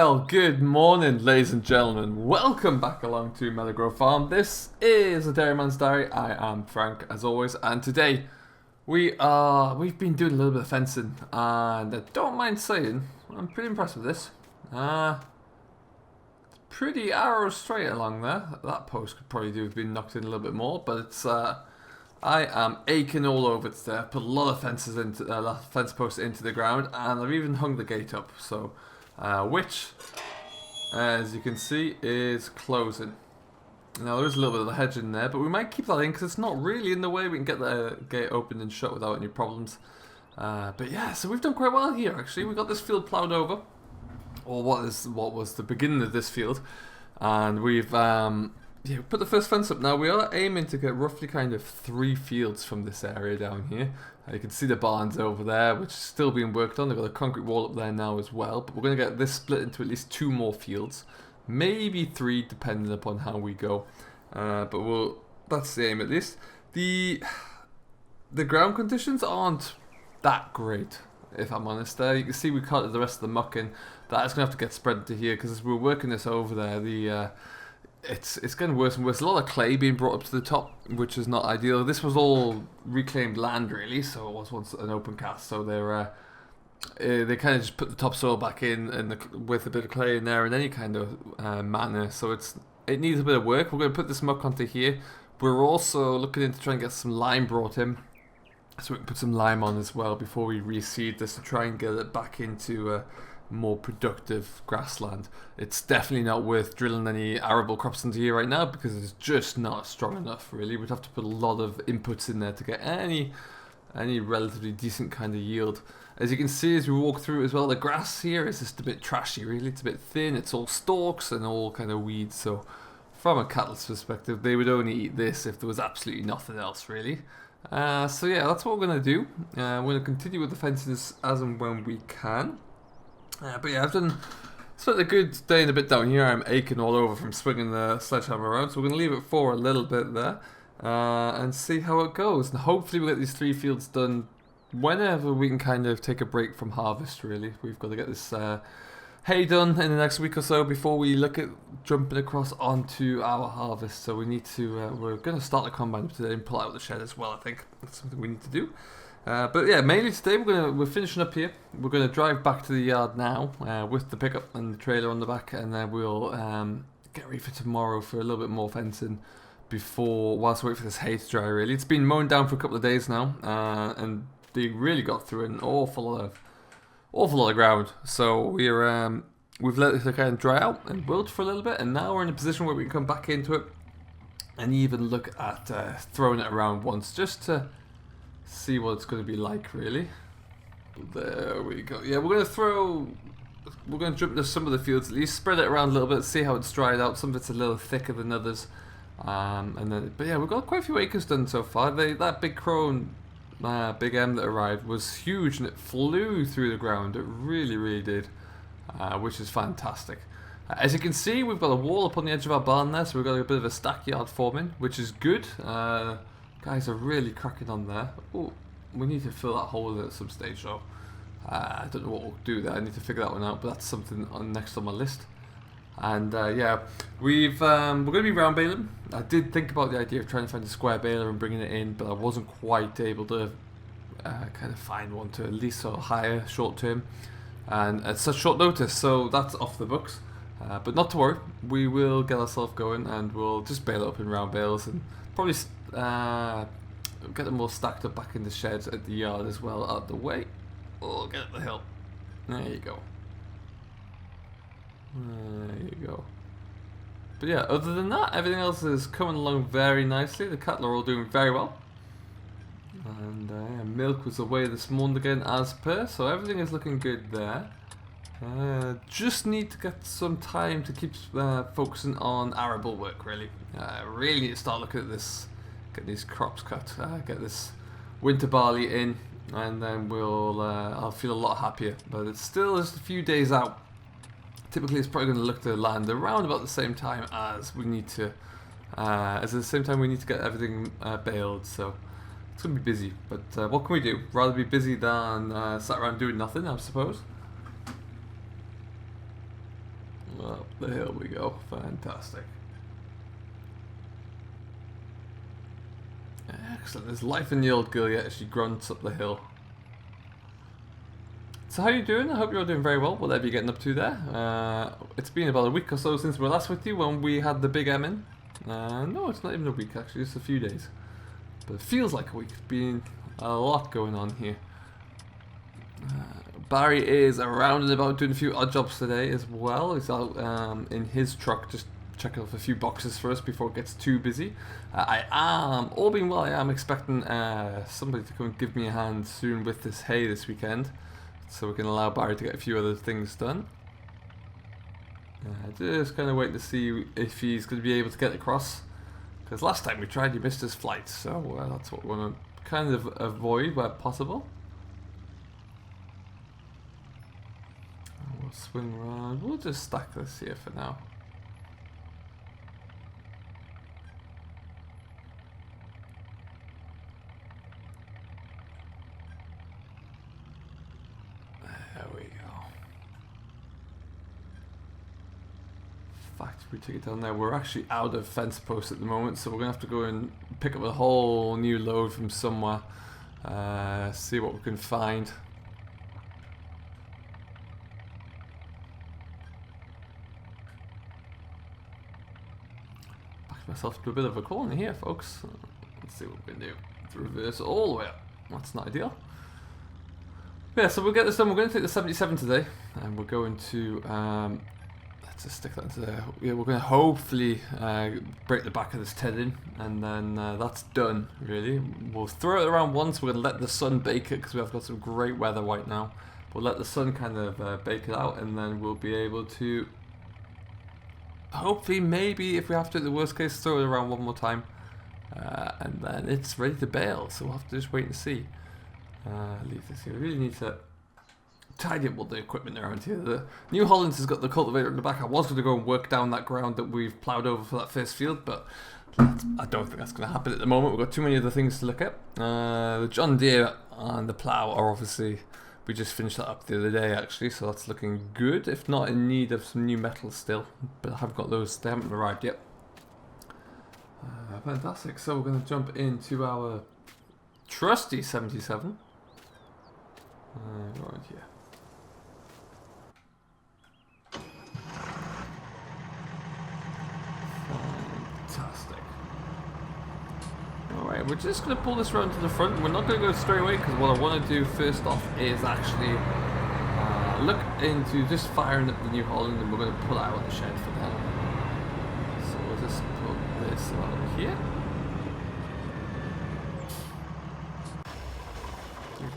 Well, good morning, ladies and gentlemen. Welcome back along to MEADOW GROVE Farm. This is a Dairyman's Diary. I am Frank, as always, and today we've been doing a little bit of fencing, and I don't mind saying I'm pretty impressed with this. Pretty arrow straight along there. That post could probably do with being knocked in a little bit more, but it's I am aching all over today. I put a lot of fences into fence posts into the ground, and I've even hung the gate up. So, which, as you can see, is closing. Now there is a little bit of a hedge in there, but we might keep that in because it's not really in the way. We can get the gate open and shut without any problems. But yeah, so we've done quite well here. Actually, we got this field ploughed over, or what was the beginning of this field, and we've we put the first fence up. Now we are aiming to get roughly kind of 3 fields from this area down here. You can see the barns over there, which is still being worked on. They've got a concrete wall up there now as well, but we're going to get this split into at least 2 more fields, maybe 3 depending upon how we go. But that's the aim at least. The ground conditions aren't that great, if I'm honest. There you can see we carted the rest of the muck in. That is going to have to get spread into here because as we're working this over there, it's getting worse and worse. A lot of clay being brought up to the top, which is not ideal. This was all reclaimed land, really, so it was once an open cast. So they kind of just put the topsoil back in and with a bit of clay in there in any kind of manner. So it needs a bit of work. We're going to put this muck onto here. We're also looking into trying to get some lime brought in, so we can put some lime on as well before we reseed this to try and get it back into more productive grassland. It's definitely not worth drilling any arable crops into here right now because it's just not strong enough, really. We'd have to put a lot of inputs in there to get any relatively decent kind of yield. As you can see as we walk through as well, the grass here is just a bit trashy, really. It's a bit thin, it's all stalks and all kind of weeds, so from a cattle's perspective they would only eat this if there was absolutely nothing else, really. So yeah, that's what we're going to do. We're going to continue with the fences as and when we can. But yeah, I've spent a good day and a bit down here. I'm aching all over from swinging the sledgehammer around, so we're going to leave it for a little bit there and see how it goes. And hopefully we'll get these 3 fields done whenever we can kind of take a break from harvest, really. We've got to get this hay done in the next week or so before we look at jumping across onto our harvest. So we need to, we're going to start the combine today and pull out the shed as well, I think. That's something we need to do. But yeah, mainly today we're finishing up here. We're going to drive back to the yard now with the pickup and the trailer on the back, and then we'll get ready for tomorrow for a little bit more fencing whilst we wait for this hay to dry, really. It's been mown down for a couple of days now, and they really got through an awful lot of ground. So we've let it kind of dry out and wilt for a little bit, and now we're in a position where we can come back into it and even look at throwing it around once, just to see what it's going to be like, really. There we go. Yeah, we're going to jump into some of the fields, at least spread it around a little bit, see how it's dried out. Some of it's a little thicker than others, but yeah, we've got quite a few acres done so far. That big crone, Big M that arrived was huge, and it flew through the ground. It really did, which is fantastic. As you can see, we've got a wall up on the edge of our barn there, so we've got a bit of a stack yard forming, which is good. Guys are really cracking on there. Oh, we need to fill that hole in at some stage though. I don't know what we'll do there. I need to figure that one out, but that's something next on my list. And yeah, we're going to be round baling. I did think about the idea of trying to find a square baler and bringing it in, but I wasn't quite able to kind of find one to at least sort of hire short term and at such short notice. So that's off the books. But not to worry, we will get ourselves going and we'll just bale it up in round bales and probably get them all stacked up back in the sheds at the yard as well, out the way. Oh, get up the hill. There you go. There you go. But yeah, other than that, everything else is coming along very nicely. The cattle are all doing very well. And yeah, milk was away this morning again as per, so everything is looking good there. Just need to get some time to keep focusing on arable work, really. Really need to start looking at this, get these crops cut, get this winter barley in, and then I'll feel a lot happier. But it's still just a few days out. Typically it's probably going to look to land around about the same time as we need to, get everything baled, so it's going to be busy. But what can we do? Rather be busy than sat around doing nothing, I suppose. the hill we go. Fantastic. Excellent. There's life in the old girl yet as she grunts up the hill. So how are you doing? I hope you're all doing very well, whatever you're getting up to there. It's been about a week or so since we were last with you when we had the big M in. No, it's not even a week actually, it's a few days. But it feels like a week. It's been a lot going on here. Barry is around and about doing a few odd jobs today as well. He's out in his truck just checking off a few boxes for us before it gets too busy. All being well, I am expecting somebody to come and give me a hand soon with this hay this weekend. So we can allow Barry to get a few other things done. Just kind of waiting to see if he's going to be able to get across. Because last time we tried, he missed his flight. So that's what we want to kind of avoid where possible. We'll swing around. We'll just stack this here for now. We take it down there. We're actually out of fence posts at the moment, so we're gonna have to go and pick up a whole new load from somewhere. See what we can find. Back myself to a bit of a corner here, folks. Let's see what we can do. To reverse all the way up. That's not ideal. Yeah, so we'll get this done. We're going to take the 77 today, and we're going to just stick that into there. Yeah, we're going to hopefully break the back of this TED in, and then that's done, really. We'll throw it around once. We're going to let the sun bake it, because we have got some great weather right now. We'll let the sun kind of bake it out, and then we'll be able to hopefully, maybe, if we have to, the worst case, throw it around one more time. And then it's ready to bail, so we'll have to just wait and see. Leave this here. We really need to tidy up all the equipment around here. The New Hollands has got the cultivator in the back. I was going to go and work down that ground that we've ploughed over for that first field, but I don't think that's going to happen at the moment. We've got too many other things to look at. The John Deere and the plough are obviously, we just finished that up the other day actually, so that's looking good, if not in need of some new metals still, but I haven't got those, they haven't arrived yet. Fantastic, so we're going to jump into our trusty 77. Right here. Fantastic. Alright, we're just going to pull this round to the front. We're not going to go straight away because what I want to do first off is actually look into just firing up the New Holland, and we're going to pull out of the shed for that. So we'll just pull this out here.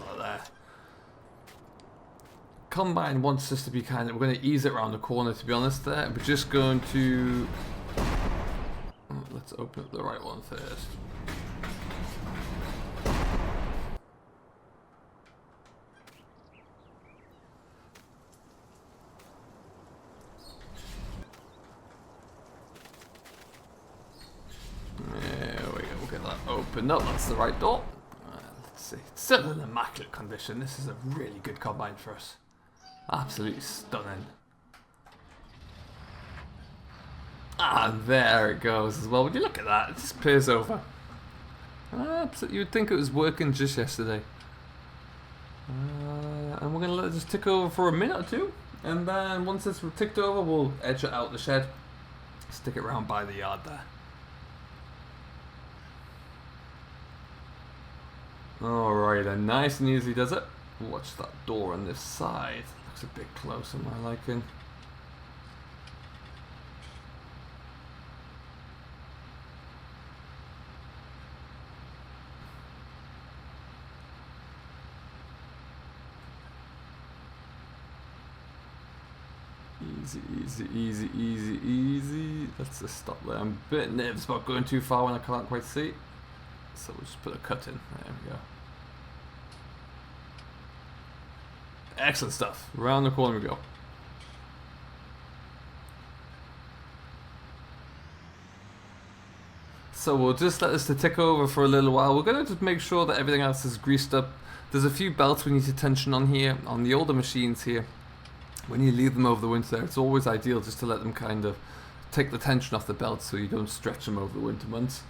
Like that. Combine wants us to be kind of, we're going to ease it around the corner, to be honest there. We're just going to, let's open up the right one first. There we go, we'll get that opened up. That's the right door. Let's see, it's still in immaculate condition. This is a really good combine for us. Absolutely stunning. And there it goes as well. Would you look at that? It just peers over. You would think it was working just yesterday. And we're going to let it just tick over for a minute or two. And then once it's ticked over, we'll edge it out the shed. Stick it round by the yard there. Alright, and nice and easy does it. Watch that door on this side. Looks a bit close on my liking. Easy, easy, easy, easy, easy. Let's just stop there. I'm a bit nervous about going too far when I can't quite see. So we'll just put a cut in. There we go. Excellent stuff. Around the corner we go. So we'll just let this to tick over for a little while. We're going to just make sure that everything else is greased up. There's a few belts we need to tension on here, on the older machines here. when you leave them over the winter, it's always ideal just to let them kind of take the tension off the belt so you don't stretch them over the winter months,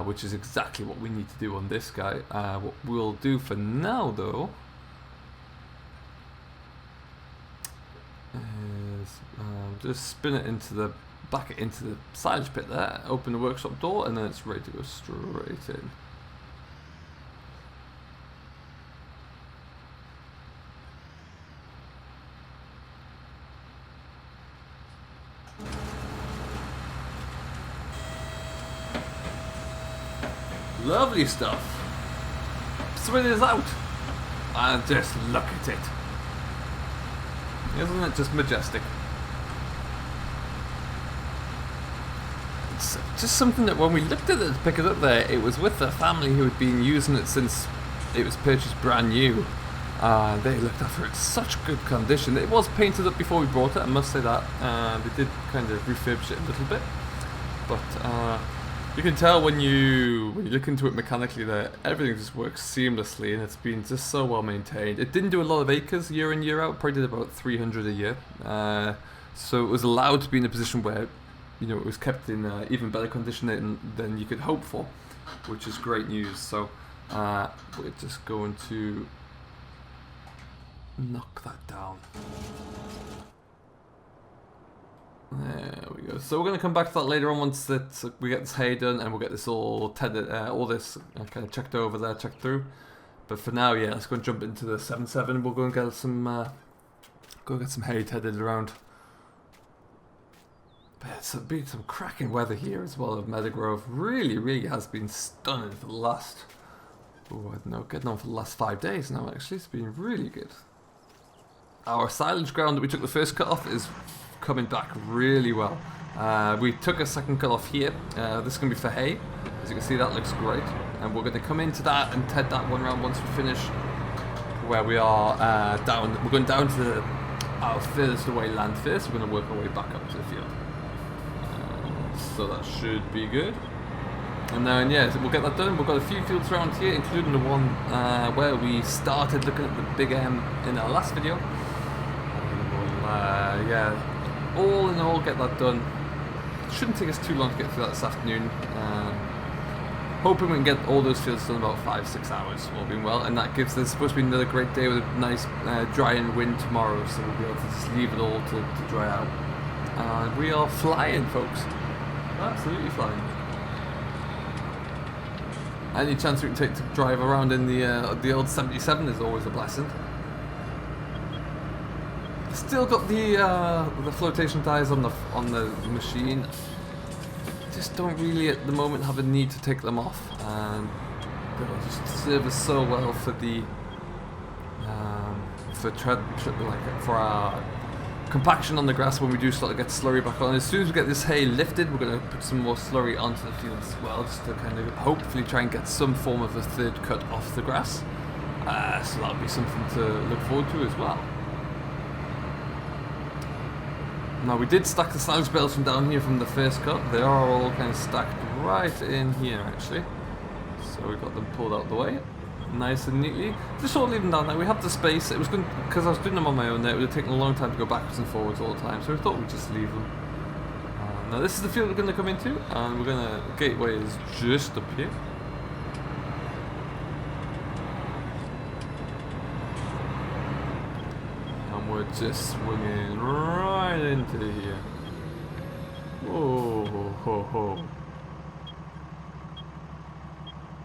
which is exactly what we need to do on this guy. What we'll do for now, though, is just spin it back it into the silage pit there, open the workshop door, and then it's ready to go straight in. Lovely stuff. Spin it out, and just look at it. Isn't it just majestic? It's just something that when we looked at it to pick it up there, it was with a family who had been using it since it was purchased brand new. They looked after it in such good condition. It was painted up before we bought it, I must say that. They did kind of refurbish it a little bit, but you can tell when you look into it mechanically that everything just works seamlessly, and it's been just so well maintained. It didn't do a lot of acres year in, year out, probably did about 300 a year. So it was allowed to be in a position where, you know, it was kept in even better condition than you could hope for, which is great news. So we're just going to knock that down. There we go. So we're going to come back to that later on once that we get this hay done, and we'll get this all tethered, all this kind of checked over there, checked through. But for now, yeah, let's go and jump into the 7.7. We'll go and get some, hay tethered around. But it's been some cracking weather here as well at Meadow Grove. Really, really has been stunning for the last, I don't know, getting on for the last 5 days now. Actually, it's been really good. Our silage ground that we took the first cut off is coming back really well. We took a second cut off here. This is going to be for hay. As you can see, that looks great. And we're going to come into that and ted that one round once we finish where we are down. We're going down to our furthest away land first. We're going to work our way back up to the field. So that should be good. And then, yeah, we'll get that done. We've got a few fields around here, including the one where we started looking at the big M in our last video. Yeah, all in all, get that done. Shouldn't take us too long to get through that this afternoon. Hoping we can get all those fields done in about 5-6 hours, all being well. And that gives us supposed to be another great day with a nice dry and wind tomorrow, so we'll be able to just leave it all to dry out. We are flying, folks. Absolutely flying. Any chance we can take to drive around in the old 77 is always a blessing. Still got the flotation tires on the machine. Just don't really at the moment have a need to take them off, and they'll just serve us so well for the for our compaction on the grass when we do start to get slurry back on. As soon as we get this hay lifted, we're going to put some more slurry onto the field as well, just to kind of hopefully try and get some form of a third cut off the grass. So that'll be something to look forward to as well. Now, we did stack the silage bales from down here from the first cut. They are all kind of stacked right in here, actually. So we got them pulled out of the way, nice and neatly. Just sort of leave them down there. We have the space. It was good because I was doing them on my own there. It would have taken a long time to go backwards and forwards all the time, so we thought we'd just leave them. Now, this is the field we're going to come into, and we're going to gateway is just up here. We're just swinging right into here. Whoa, ho, ho, ho.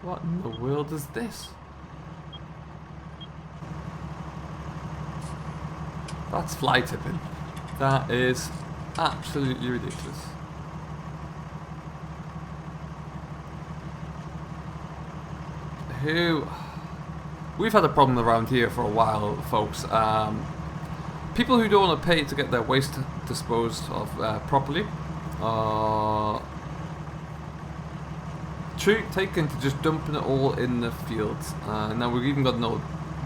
What in the world is this? That's fly tipping. That is absolutely ridiculous. We've had a problem around here for a while, folks. People who don't want to pay to get their waste disposed of properly are taken to just dumping it all in the fields. Now we've even got an old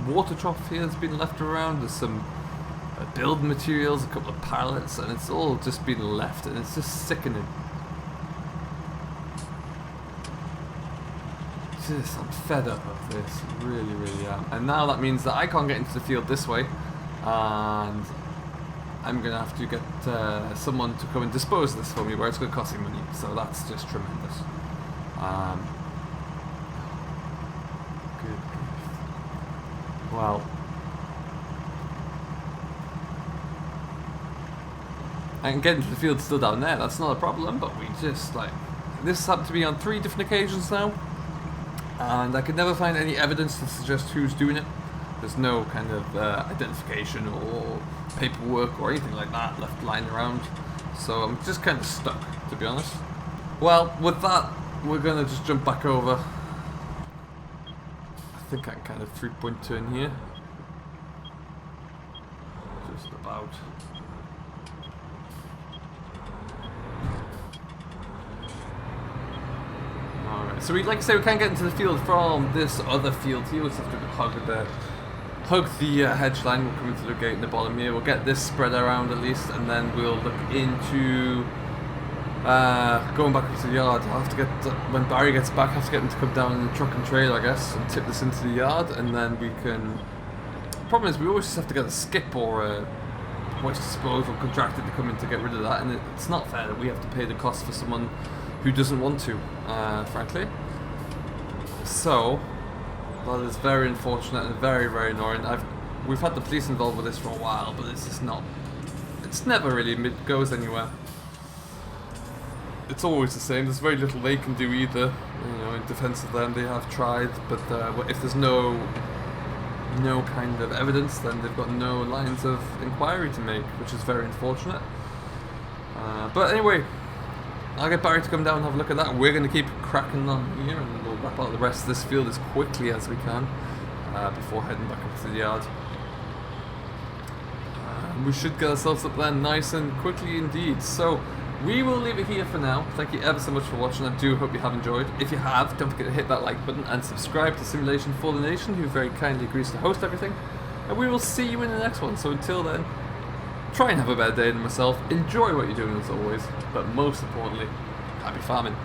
water trough here that's been left around. There's some building materials, a couple of pallets, and it's all just been left, and it's just sickening. I'm fed up of this, really, really am. And now that means that I can't get into the field this way, and I'm going to have to get someone to come and dispose of this for me, where it's going to cost me money. So that's just tremendous. Good grief. Well, I can get into the field still down there, that's not a problem, but we just, like, this happened to be on 3 different occasions now, and I could never find any evidence to suggest who's doing it. There's no kind of identification or paperwork or anything like that left lying around, so I'm just kind of stuck, to be honest. Well, with that, we're going to just jump back over. I think I can kind of 3-point turn here. Just about. Alright, so like I say, we can't get into the field from this other field here. We'll just have to hug the hedge line. We'll come into the gate in the bottom here. We'll get this spread around at least, and then we'll look into going back into the yard. I'll have to get, when Barry gets back, I have to get him to come down in the truck and trailer, I guess, and tip this into the yard, and then we can... The problem is we always just have to get a skip or a waste disposal contractor to come in to get rid of that, and it's not fair that we have to pay the cost for someone who doesn't want to, frankly. So, that is very unfortunate and very, very annoying. We've had the police involved with this for a while, but it's just not... It's never really goes anywhere. It's always the same. There's very little they can do either. You know, in defense of them, they have tried, but if there's no kind of evidence, then they've got no lines of inquiry to make, which is very unfortunate. But anyway, I'll get Barry to come down and have a look at that. We're going to keep cracking on here, and we'll wrap out the rest of this field as quickly as we can before heading back up to the yard. We should get ourselves up there nice and quickly indeed. So we will leave it here for now. Thank you ever so much for watching. I do hope you have enjoyed. If you have, don't forget to hit that like button and subscribe to Simulation for the Nation, who very kindly agrees to host everything. And we will see you in the next one. So until then, try and have a better day than myself. Enjoy what you're doing as always. But most importantly, happy farming.